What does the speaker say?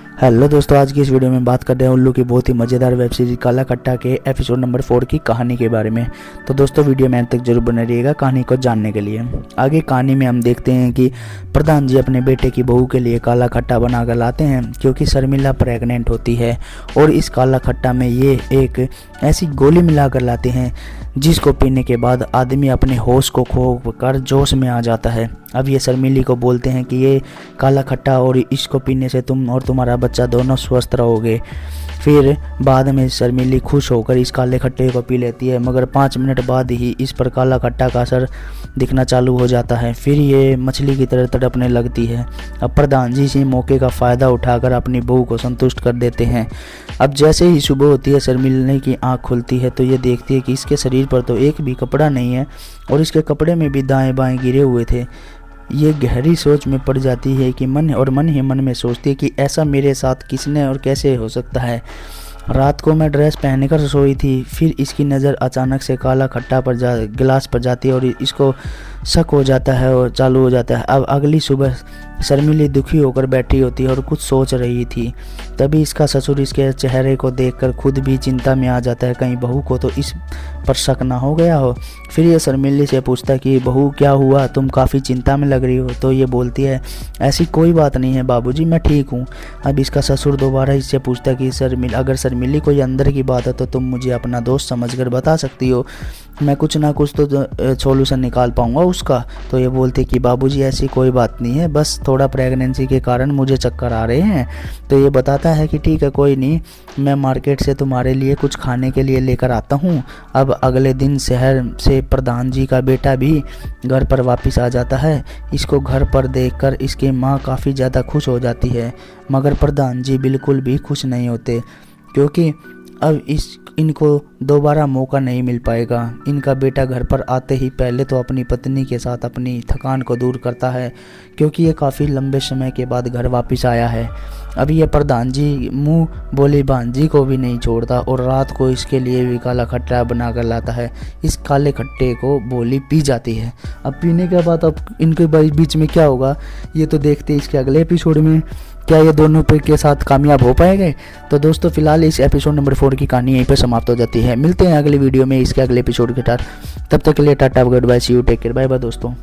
Hello दोस्तों, आज की इस वीडियो में बात कर रहे हैं उल्लू की बहुत ही मज़ेदार वेब सीरीज काला खट्टा के एपिसोड नंबर 4 की कहानी के बारे में। तो दोस्तों वीडियो में अंत तक जरूर बने रहिएगा कहानी को जानने के लिए। आगे कहानी में हम देखते हैं कि प्रधान जी अपने बेटे की बहू के लिए काला खट्टा बनाकर लाते हैं क्योंकि शर्मिला प्रेग्नेंट होती है और इस काला खट्टा में ये एक ऐसी गोली मिलाकर लाते हैं जिसको पीने के बाद आदमी अपने होश को खो कर जोश में आ जाता है। अब ये शर्मिली को बोलते हैं कि ये काला खट्टा और इसको पीने से तुम और तुम्हारा बच्चा दोनों स्वस्थ रहोगे। फिर बाद में शर्मिली खुश होकर इस काले खट्टे को पी लेती है, मगर 5 मिनट बाद ही इस पर काला खट्टा का असर दिखना चालू हो जाता है। फिर ये मछली की तरह तड़पने लगती है। अब प्रधान जी इसी मौके का फ़ायदा उठाकर अपनी बहू को संतुष्ट कर देते हैं। अब जैसे ही सुबह होती है शर्मिली की आँख खुलती है तो ये देखती है कि इसके शरीर पर तो एक भी कपड़ा नहीं है और इसके कपड़े में भी दाएं बाएं गिरे हुए थे। ये गहरी सोच में पड़ जाती है कि मन ही मन में सोचती है कि ऐसा मेरे साथ किसने और कैसे हो सकता है। रात को मैं ड्रेस पहनकर सोई थी, फिर इसकी नज़र अचानक से काला खट्टा पर गिलास पर जाती है और इसको शक हो जाता है और चालू हो जाता है। अब अगली सुबह शर्मिली दुखी होकर बैठी होती है और कुछ सोच रही थी। तभी इसका ससुर इसके चेहरे को देखकर खुद भी चिंता में आ जाता है, कहीं बहू को तो इस पर शक ना हो गया हो। फिर ये शर्मिली से पूछता है कि बहू क्या हुआ, तुम काफ़ी चिंता में लग रही हो। तो ये बोलती है ऐसी कोई बात नहीं है बाबूजी, मैं ठीक हूँ। अब इसका ससुर दोबारा इससे पूछता है कि अगर शर्मिली कोई अंदर की बात है तो तुम मुझे अपना दोस्त समझकर बता सकती हो, मैं कुछ ना कुछ तो सॉल्यूशन निकाल पाऊंगा उसका। तो ये बोलती है कि बाबूजी ऐसी कोई बात नहीं है, बस थोड़ा प्रेगनेंसी के कारण मुझे चक्कर आ रहे हैं। तो ये बताता है कि ठीक है कोई नहीं, मैं मार्केट से तुम्हारे लिए कुछ खाने के लिए लेकर आता हूँ। अब अगले दिन शहर से प्रधान जी का बेटा भी घर पर वापस आ जाता है। इसको घर पर देखकर इसकी माँ काफ़ी ज़्यादा खुश हो जाती है, मगर प्रधान जी बिल्कुल भी खुश नहीं होते क्योंकि अब इनको दोबारा मौका नहीं मिल पाएगा। इनका बेटा घर पर आते ही पहले तो अपनी पत्नी के साथ अपनी थकान को दूर करता है क्योंकि ये काफ़ी लंबे समय के बाद घर वापस आया है। अब ये प्रधान जी मुँह बोली भांजी को भी नहीं छोड़ता और रात को इसके लिए भी काला खट्टा बना कर लाता है। इस काले खट्टे को बोली पी जाती है। अब पीने के बाद अब इनके बीच में क्या होगा ये तो देखते हैं इसके अगले एपिसोड में। क्या ये दोनों पे के साथ कामयाब हो पाएंगे? तो दोस्तों फिलहाल इस एपिसोड नंबर 4 की कहानी यहीं पे समाप्त हो जाती है। मिलते हैं अगले वीडियो में इसके अगले एपिसोड के साथ। तब तक के लिए tata goodbye, see you, take care, bye bye दोस्तों।